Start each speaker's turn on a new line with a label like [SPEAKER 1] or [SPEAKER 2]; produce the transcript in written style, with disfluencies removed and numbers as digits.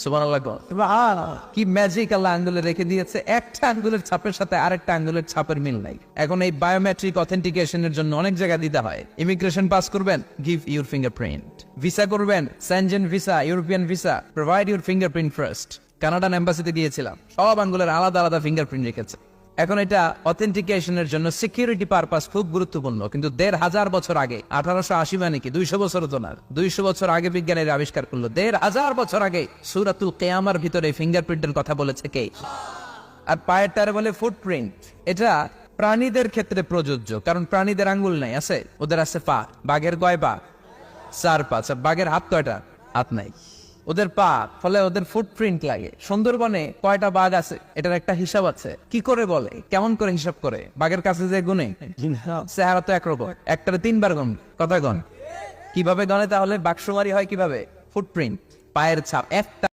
[SPEAKER 1] সুবহানাল্লাহ। কি ম্যাজিক আল্লাহ আঙ্গুলে রেখে দিয়েছে, একটা আঙ্গুলের ছাপের সাথে আরেকটা আঙ্গুলের ছাপের মিল নাই। এখন এই বায়োমেট্রিক অথেন্টিকেশনের জন্য অনেক জায়গা দিতে হয়। ইমিগ্রেশন পাস করবেন, গিভ ইউর ফিঙ্গারপ্রিন্ট। ভিসা করবেন, Schengen visa, European visa, provide your fingerprint first. Canadian এম্বাসিতে দিয়েছিলাম, সব আঙ্গুলের আলাদা আলাদা ফিঙ্গারপ্রিন্ট রেখেছে। এখন এটা অথেন্টিকেশনের জন্য সিকিউরিটি পারপাস খুব গুরুত্বপূর্ণ, কিন্তু ১৫০০ বছর আগে, 1880 মানে কি 200 বছর তো না, 200 বছর আগে বিজ্ঞানীরা আবিষ্কার করলো। ১৫০০ বছর আগে সূরাতুল কিয়ামার ভিতরে ফিঙ্গারপ্রিন্টের কথা বলেছে কে? আর পায়েরটারে বলে ফুটপ্রিন্ট। এটা প্রাণীদের ক্ষেত্রে প্রযোজ্য, কারণ প্রাণীদের আঙ্গুল নাই, আছে ওদের আছে পা। বাঘের কয় পা? 4 পা। বাঘের হাত কয়টা? হাত নাই, ওদের পা, ফলে ওদের ফুটপ্রিন্ট লাগে। সুন্দরবনে কয়টা বাঘ আছে এটার একটা হিসাব আছে। কি করে বলে, কেমন করে হিসাব করে? বাঘের কাছে যে গুনে, চেহারা তো একরকম, একটারে 3 বার গণ, কথা গণ। কিভাবে গণে তাহলে? বাঘ শুমারি হয় কিভাবে? ফুটপ্রিন্ট, পায়ের ছাপ। একটা